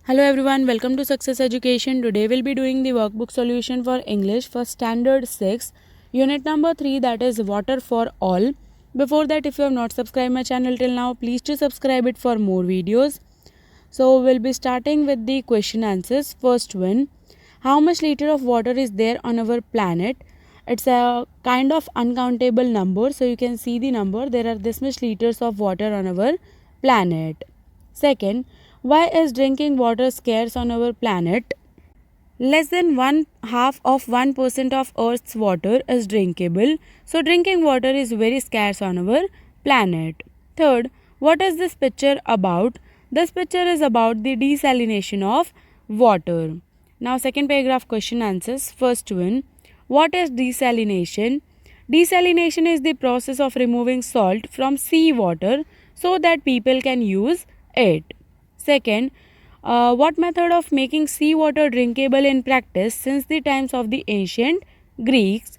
Hello everyone, welcome to Success Education. Today we'll be doing the workbook solution for English for Standard 6, Unit number 3, that is Water for All. Before that, if you have not subscribed my channel till now, please do subscribe it for more videos. So we'll be starting with the question answers. First one, how much liter of water is there on our planet? It's a kind of uncountable number, so you can see the number. There are this much liters of water on our planet. Second, why is drinking water scarce on our planet? Less than 1/2% of Earth's water is drinkable, so drinking water is very scarce on our planet. Third, what is this picture about? This picture is about the desalination of water. Now, second paragraph question answers. First one, what is desalination? Desalination is the process of removing salt from seawater so that people can use it. Second, what method of making seawater drinkable in practice since the times of the ancient Greeks?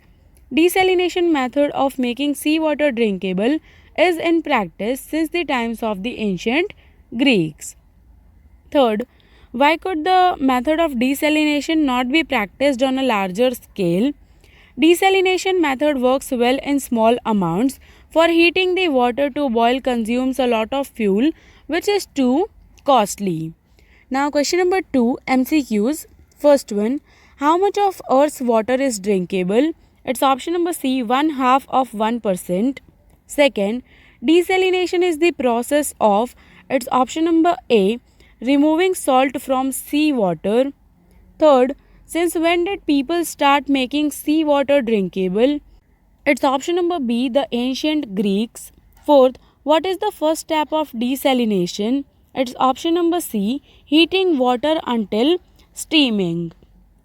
Desalination method of making seawater drinkable is in practice since the times of the ancient Greeks. Third, why could the method of desalination not be practiced on a larger scale? Desalination method works well in small amounts. For heating the water to boil consumes a lot of fuel, which is too costly. Now question number 2, MCQs. First one, how much of Earth's water is drinkable? It's option number C, 1/2%. Second, desalination is the process of, it's option number A, removing salt from seawater. Third, since when did people start making seawater drinkable? It's option number B, the ancient Greeks. Fourth, what is the first step of desalination? It's option number C, heating water until steaming.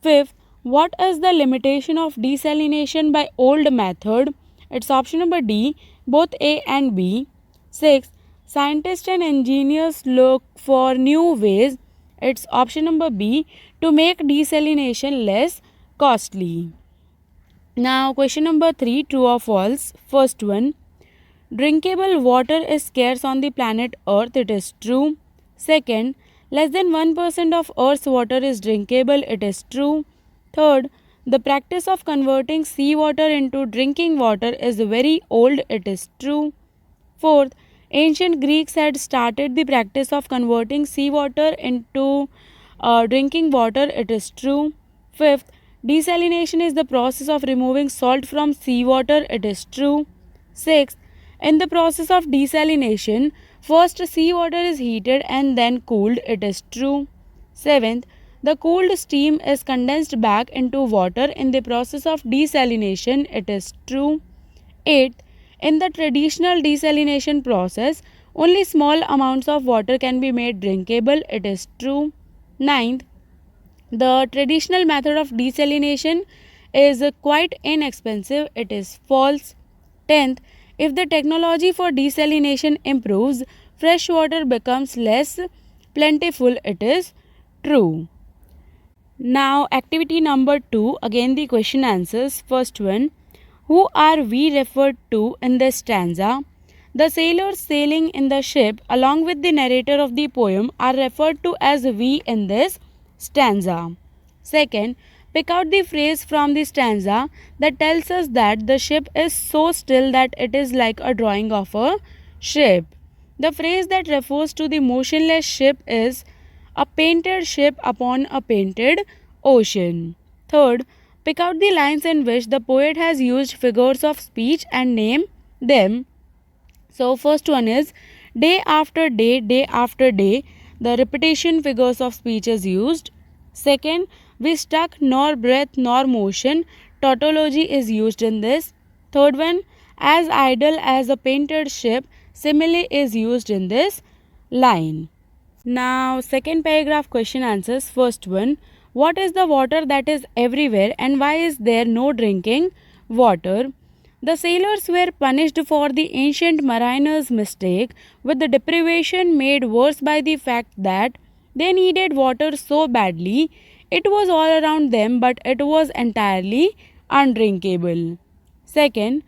Fifth, what is the limitation of desalination by old method? It's option number D, both A and B. Sixth, scientists and engineers look for new ways. It's option number B, to make desalination less costly. Now question number 3, true or false. First one, drinkable water is scarce on the planet Earth. It is true. Second, less than 1% of Earth's water is drinkable. It is true. Third, the practice of converting seawater into drinking water is very old. It is true. Fourth, ancient Greeks had started the practice of converting seawater into drinking water. It is true. Fifth, desalination is the process of removing salt from seawater. It is true. Sixth, in the process of desalination, first seawater is heated and then cooled. It is true. Seventh, the cooled steam is condensed back into water in the process of desalination. It is true. Eighth, in the traditional desalination process, only small amounts of water can be made drinkable. It is true. Ninth, the traditional method of desalination is quite inexpensive. It is false. 10th, if the technology for desalination improves, fresh water becomes less plentiful. It is true. Now activity number 2, again the question answers. First one, who are we referred to in this stanza? The sailors sailing in the ship along with the narrator of the poem are referred to as we in this stanza. Second, pick out the phrase from the stanza that tells us that the ship is so still that it is like a drawing of a ship. The phrase that refers to the motionless ship is a painted ship upon a painted ocean. Third, pick out the lines in which the poet has used figures of speech and name them. So first one is day after day, day after day. The repetition figures of speech is used. Second, we stuck nor breath nor motion. Tautology is used in this. Third one, as idle as a painted ship. Simile is used in this line. Now second paragraph question answers. First one, what is the water that is everywhere and why is there no drinking water? The sailors were punished for the ancient mariners' mistake, with the deprivation made worse by the fact that they needed water so badly. It was all around them, but it was entirely undrinkable. Second,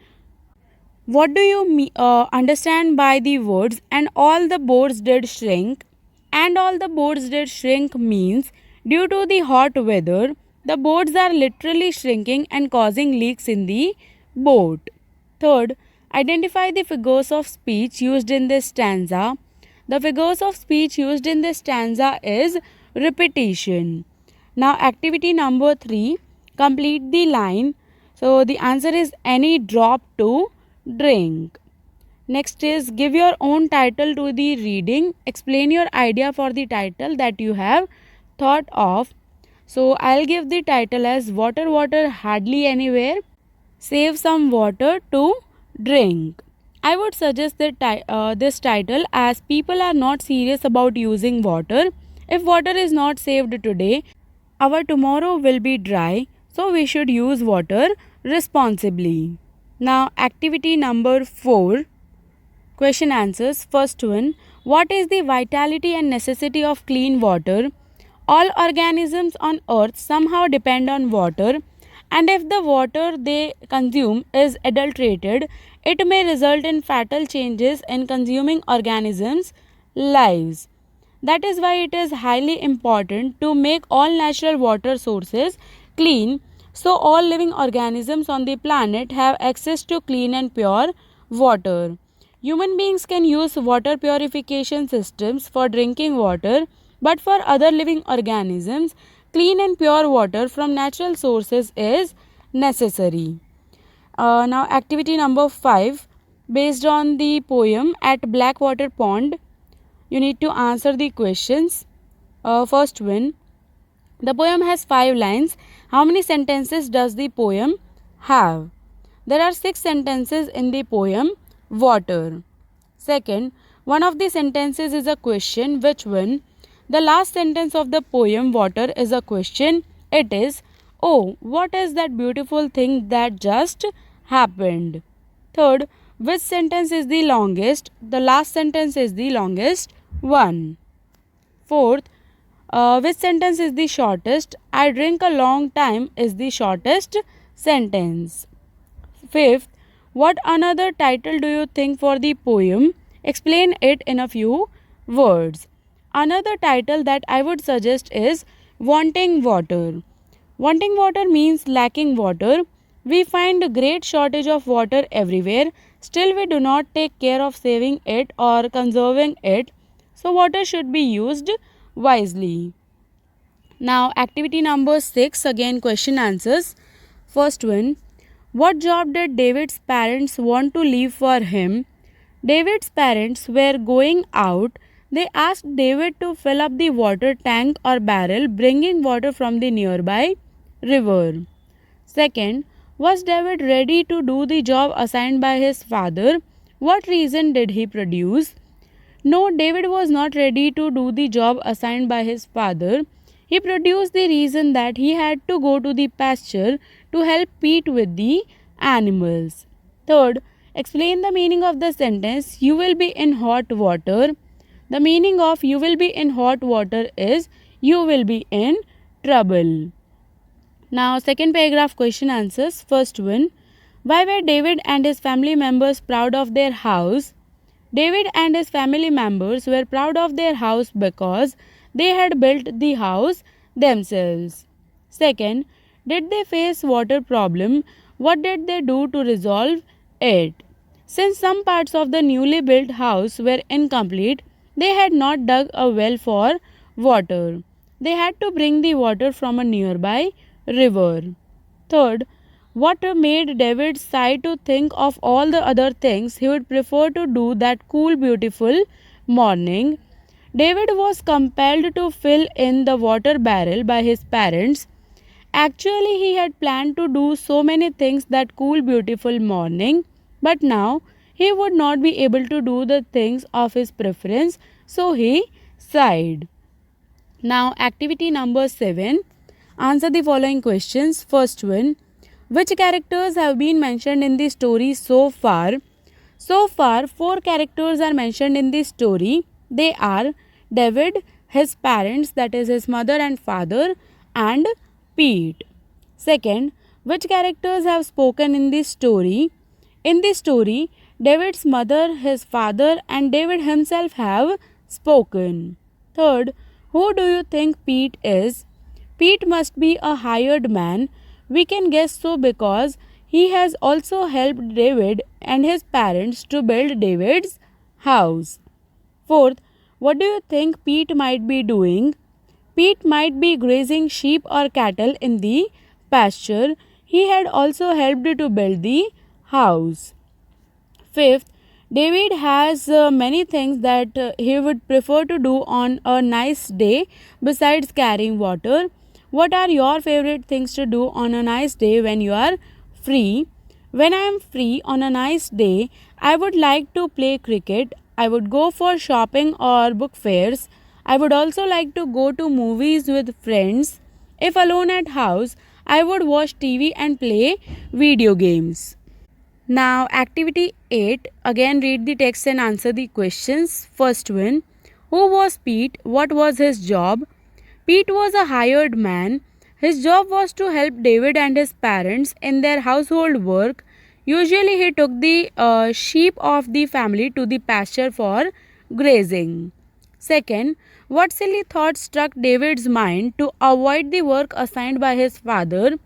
what do you understand by the words and all the boats did shrink? And all the boards did shrink means due to the hot weather, the boards are literally shrinking and causing leaks in the boat. Third, identify the figures of speech used in this stanza. The figures of speech used in this stanza is repetition. Now, activity number 3, complete the line. So, the answer is any drop to drink. Next is give your own title to the reading. Explain your idea for the title that you have thought of. So, I'll give the title as Water, Water, Hardly Anywhere. Save some water to drink. I would suggest that this title as people are not serious about using water. If water is not saved today, our tomorrow will be dry, so we should use water responsibly. Now, activity number 4, question answers. First one, what is the vitality and necessity of clean water? All organisms on earth somehow depend on water, and if the water they consume is adulterated, it may result in fatal changes in consuming organisms' lives. That is why it is highly important to make all natural water sources clean so all living organisms on the planet have access to clean and pure water. Human beings can use water purification systems for drinking water, but for other living organisms, clean and pure water from natural sources is necessary. Now, activity number 5, based on the poem At Blackwater Pond, you need to answer the questions. First one, the poem has 5 lines. How many sentences does the poem have? There are 6 sentences in the poem Water. Second, one of the sentences is a question. Which one? The last sentence of the poem Water is a question. It is, oh, what is that beautiful thing that just happened? Third, which sentence is the longest? The last sentence is the longest one. Fourth, which sentence is the shortest? I drink a long time is the shortest sentence. Fifth, what another title do you think for the poem? Explain it in a few words. Another title that I would suggest is Wanting Water. Wanting water means lacking water. We find a great shortage of water everywhere. Still, we do not take care of saving it or conserving it. So, water should be used wisely. Now, activity number 6, again question answers. First one, what job did David's parents want to leave for him? David's parents were going out. They asked David to fill up the water tank or barrel, bringing water from the nearby river. Second, was David ready to do the job assigned by his father? What reason did he produce? No, David was not ready to do the job assigned by his father. He produced the reason that he had to go to the pasture to help Pete with the animals. Third, explain the meaning of the sentence, you will be in hot water. The meaning of you will be in hot water is you will be in trouble. Now, second paragraph question answers. First one, why were David and his family members proud of their house? David and his family members were proud of their house because they had built the house themselves. Second, did they face water problem? What did they do to resolve it? Since some parts of the newly built house were incomplete, they had not dug a well for water. They had to bring the water from a nearby river. Third, what made David sigh to think of all the other things he would prefer to do that cool, beautiful morning? David was compelled to fill in the water barrel by his parents. Actually, he had planned to do so many things that cool, beautiful morning, but now he would not be able to do the things of his preference, so he sighed. Now, activity number 7. Answer the following questions. First one, which characters have been mentioned in the story so far? So far, 4 characters are mentioned in the story. They are David, his parents, that is his mother and father, and Pete. Second, which characters have spoken in this story? In this story, David's mother, his father, and David himself have spoken. Third, who do you think Pete is? Pete must be a hired man. We can guess so because he has also helped David and his parents to build David's house. Fourth, what do you think Pete might be doing? Pete might be grazing sheep or cattle in the pasture. He had also helped to build the house. Fifth, David has many things that he would prefer to do on a nice day besides carrying water. What are your favorite things to do on a nice day when you are free? When I am free on a nice day, I would like to play cricket. I would go for shopping or book fairs. I would also like to go to movies with friends. If alone at house, I would watch TV and play video games. Now, activity 8. Again, read the text and answer the questions. First one, who was Pete? What was his job? Pete was a hired man. His job was to help David and his parents in their household work. Usually, he took the sheep of the family to the pasture for grazing. Second, what silly thought struck David's mind to avoid the work assigned by his father?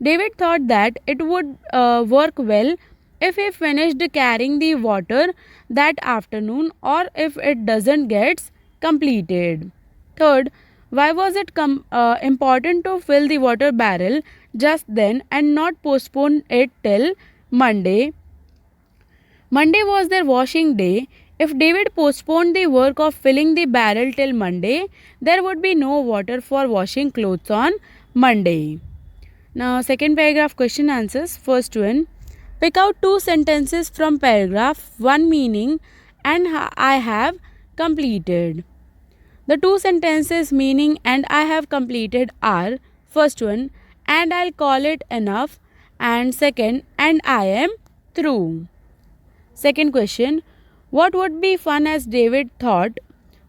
David thought that it would work well if he finished carrying the water that afternoon or if it doesn't get completed. Third, why was it important to fill the water barrel just then and not postpone it till Monday? Monday was their washing day. If David postponed the work of filling the barrel till Monday, there would be no water for washing clothes on Monday. Now, second paragraph question answers. First one, pick out two sentences from paragraph, one meaning and I have completed. The two sentences meaning and I have completed are, first one, and I'll call it enough, and second, and I am through. Second question, what would be fun as David thought?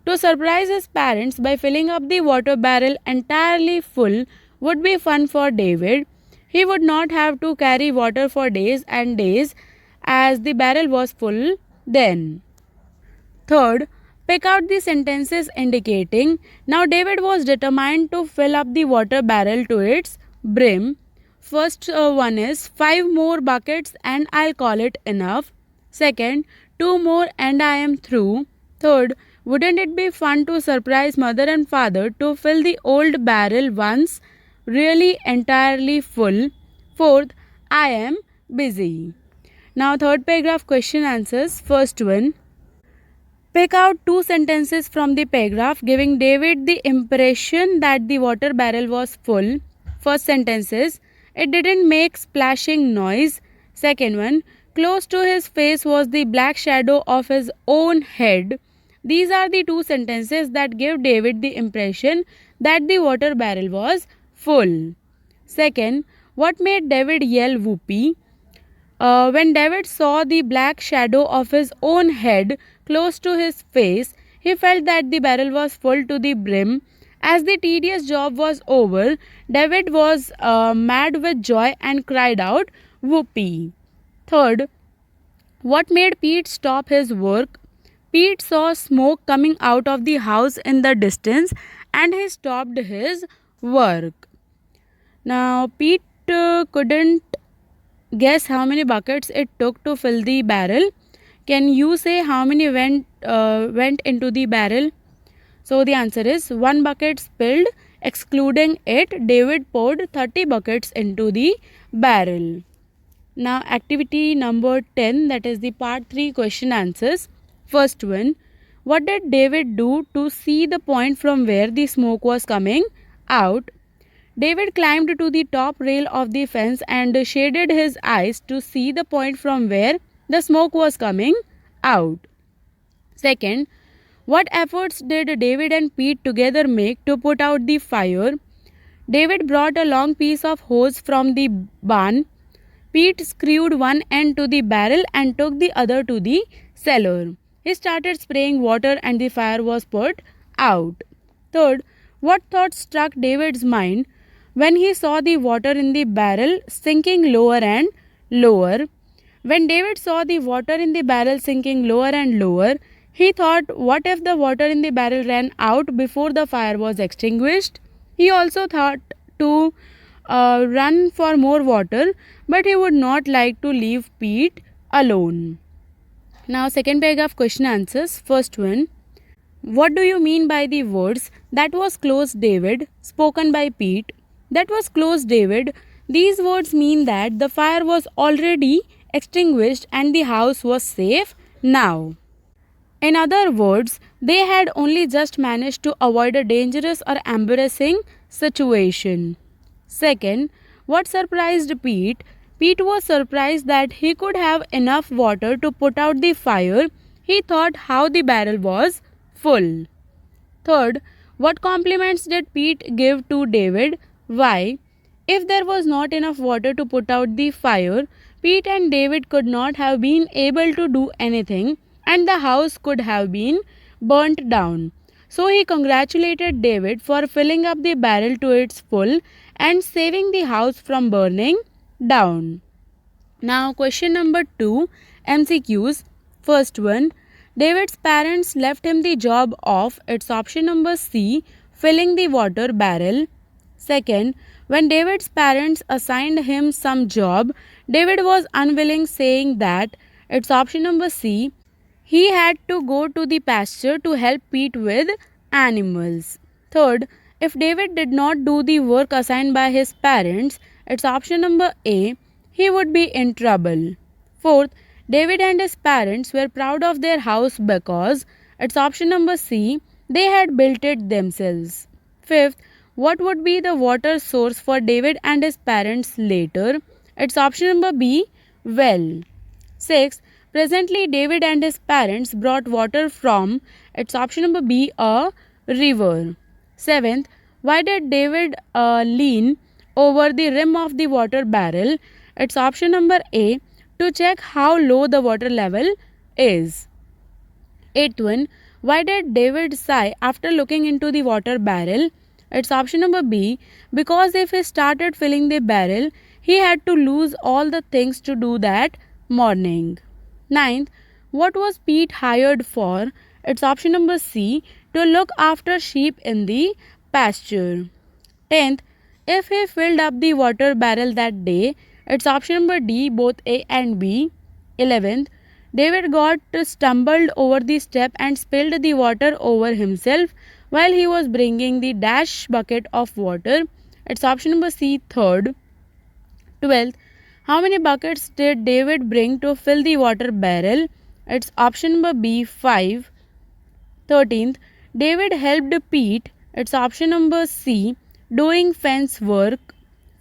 To surprise his parents by filling up the water barrel entirely full would be fun for David. He would not have to carry water for days and days as the barrel was full then. Third, pick out the sentences indicating. Now David was determined to fill up the water barrel to its brim. First one is 5 more buckets and I'll call it enough. Second, 2 more and I am through. Third, wouldn't it be fun to surprise mother and father to fill the old barrel once really entirely full? Fourth, I am busy. Now third paragraph question answers. First one, pick out two sentences from the paragraph giving David the impression that the water barrel was full. First sentence is, it didn't make splashing noise. Second one, close to his face was the black shadow of his own head. These are the two sentences that give David the impression that the water barrel was full. Second, what made David yell whoopee? When David saw the black shadow of his own head close to his face, he felt that the barrel was full to the brim. As the tedious job was over, David was mad with joy and cried out, whoopee. Third, what made Pete stop his work? Pete saw smoke coming out of the house in the distance and he stopped his work. Now, Pete couldn't guess how many buckets it took to fill the barrel. Can you say how many went into the barrel? So the answer is 1 bucket spilled. Excluding it, David poured 30 buckets into the barrel. Now activity number 10, that is the part 3 question answers. First one, what did David do to see the point from where the smoke was coming out? David climbed to the top rail of the fence and shaded his eyes to see the point from where the smoke was coming out. Second, what efforts did David and Pete together make to put out the fire? David brought a long piece of hose from the barn. Pete screwed one end to the barrel and took the other to the cellar. He started spraying water and the fire was put out. Third, what thought struck David's mind when he saw the water in the barrel sinking lower and lower? When David saw the water in the barrel sinking lower and lower, He thought, what if the water in the barrel ran out before the fire was extinguished? He also thought to run for more water, but he would not like to leave Pete alone. Now, second paragraph question answers. First one, what do you mean by the words "that was close, David" spoken by Pete? That was close, David. These words mean that the fire was already extinguished and the house was safe now. In other words, they had only just managed to avoid a dangerous or embarrassing situation. Second, what surprised Pete? Pete was surprised that he could have enough water to put out the fire. He thought how the barrel was full. Third, what compliments did Pete give to David? Why? If there was not enough water to put out the fire, Pete and David could not have been able to do anything and the house could have been burnt down. So he congratulated David for filling up the barrel to its full and saving the house from burning down. Now, question number 2, MCQs. First one, David's parents left him the job of, it's option number C, filling the water barrel. Second, when David's parents assigned him some job, David was unwilling, saying that, it's option number C, he had to go to the pasture to help Pete with animals. Third, if David did not do the work assigned by his parents, it's option number A, he would be in trouble. Fourth, David and his parents were proud of their house because, it's option number C, they had built it themselves. Fifth, what would be the water source for David and his parents later? It's option number B, well. Sixth, presently David and his parents brought water from, it's option number B, a river. Seventh, why did David lean over the rim of the water barrel? It's option number A, to check how low the water level is. Eighth one, why did David sigh after looking into the water barrel? It's option number B, because if he started filling the barrel, he had to lose all the things to do that morning. Ninth, what was Pete hired for? It's option number C, to look after sheep in the pasture. 10th, if he filled up the water barrel that day, it's option number D, both A and B. 11th, David got stumbled over the step and spilled the water over himself while he was bringing the dash bucket of water. It's option number C, third. 12th, how many buckets did David bring to fill the water barrel? It's option number B, 5. 13th, David helped Pete. It's option number C, doing fence work.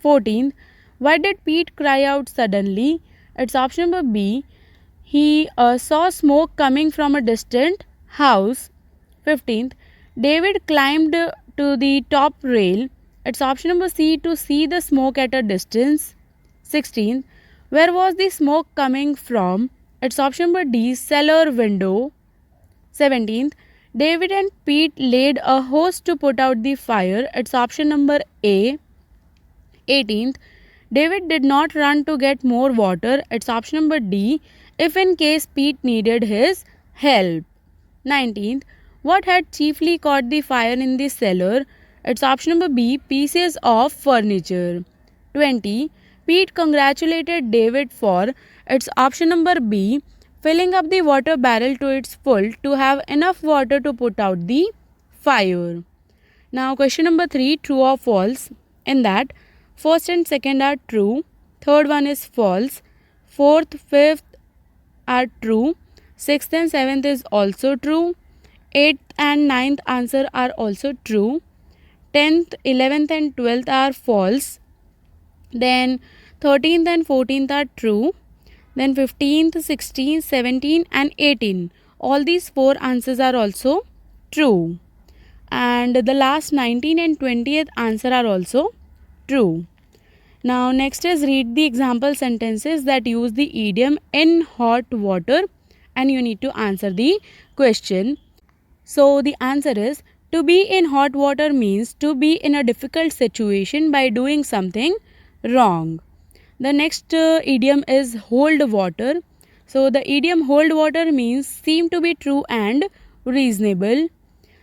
14th, why did Pete cry out suddenly? It's option number B, he saw smoke coming from a distant house. 15th, David climbed to the top rail. It's option number C, to see the smoke at a distance. 16th, where was the smoke coming from? It's option number D, cellar window. 17th, David and Pete laid a hose to put out the fire. It's option number A. 18th, David did not run to get more water. It's option number D, if in case Pete needed his help. 19th, what had chiefly caught the fire in the cellar? It's option number B, pieces of furniture. 20, Pete congratulated David for, it's option number B, filling up the water barrel to its full to have enough water to put out the fire. Now question number 3, true or false? In that, first and second are true, third one is false, fourth, fifth are true, sixth and seventh is also true, eighth and ninth answer are also true, 10th, 11th and 12th are false, then 13th and 14th are true, then 15th, 16th, 17th and 18. All these 4 answers are also true. And the last 19 and 20th answer are also true. Now next is read the example sentences that use the idiom in hot water and you need to answer the question. So the answer is, to be in hot water means to be in a difficult situation by doing something wrong. The next idiom is hold water. So the idiom hold water means seem to be true and reasonable.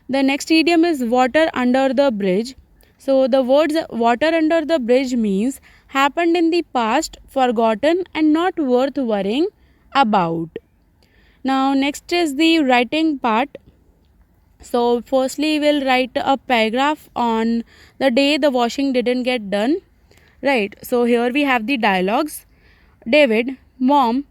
The next idiom is water under the bridge. So the words water under the bridge means happened in the past, forgotten and not worth worrying about. Now next is the writing part. So firstly we'll write a paragraph on the day the washing didn't get done. Right. So here we have the dialogues. David, Mom,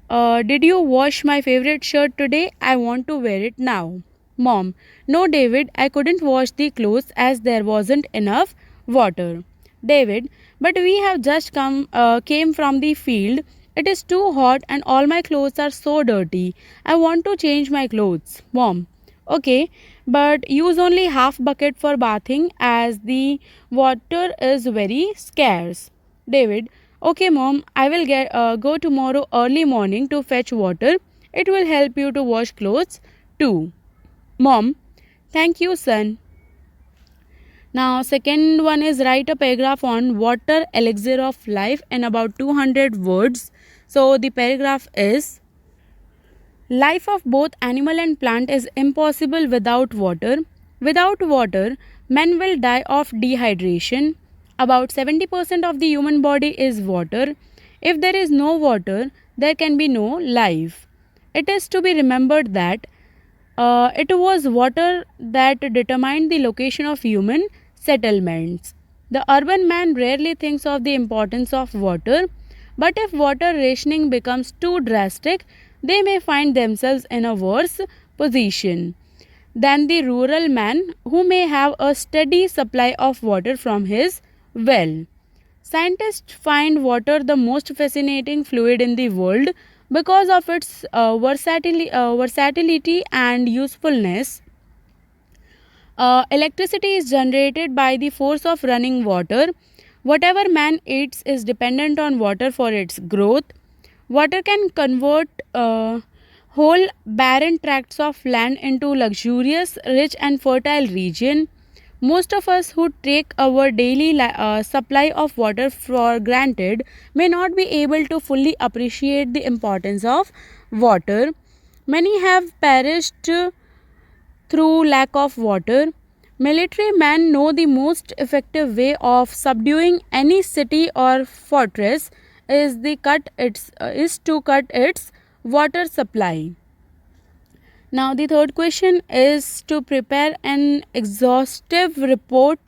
did you wash my favorite shirt today? I want to wear it now. Mom, no, David, I couldn't wash the clothes as there wasn't enough water. David, but we have just came from the field. It is too hot and all my clothes are so dirty. I want to change my clothes. Mom, okay, but use only half bucket for bathing as the water is very scarce. David, okay, Mom, I will go tomorrow early morning to fetch water. It will help you to wash clothes too. Mom, thank you, son. Now, second one is write a paragraph on water elixir of life in about 200 words. So, the paragraph is life of both animal and plant is impossible without water. Without water, men will die of dehydration. About 70% of the human body is water. If there is no water, there can be no life. It is to be remembered that it was water that determined the location of human settlements. The urban man rarely thinks of the importance of water, but if water rationing becomes too drastic, they may find themselves in a worse position than the rural man who may have a steady supply of water from his well. Scientists find water the most fascinating fluid in the world because of its versatility and usefulness. Electricity is generated by the force of running water. Whatever man eats is dependent on water for its growth. Water can convert whole barren tracts of land into luxurious, rich and fertile region. Most of us who take our daily supply of water for granted may not be able to fully appreciate the importance of water. Many have perished through lack of water. Military men know the most effective way of subduing any city or fortress is to cut its water supply. Now the third question is to prepare an exhaustive report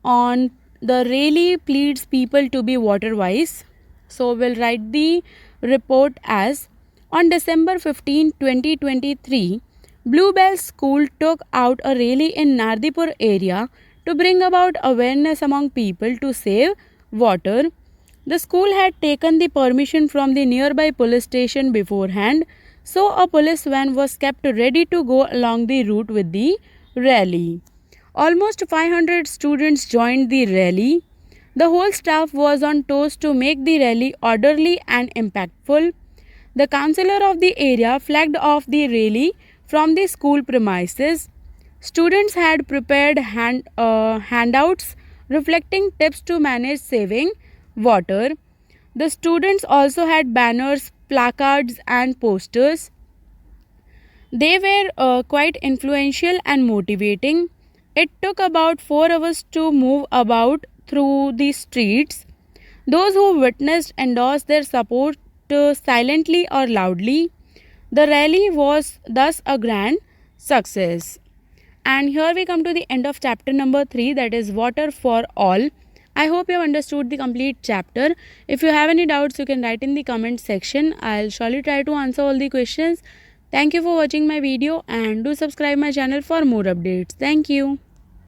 on the Raleigh pleads people to be water wise. So we'll write the report as on December 15, 2023, Bluebell School took out a rally in Nardipur area to bring about awareness among people to save water. The school had taken the permission from the nearby police station beforehand, so a police van was kept ready to go along the route with the rally. Almost 500 students joined the rally. The whole staff was on toes to make the rally orderly and impactful. The councillor of the area flagged off the rally from the school premises. Students had prepared handouts reflecting tips to manage saving water. The students also had banners, placards and posters. They were quite influential and motivating. It took about 4 hours to move about through the streets. Those who witnessed endorsed their support silently or loudly. The rally was thus a grand success. And here we come to the end of chapter number 3, that is water for all. I hope you have understood the complete chapter. If you have any doubts, you can write in the comment section. I'll surely try to answer all the questions. Thank you for watching my video and do subscribe my channel for more updates. Thank you.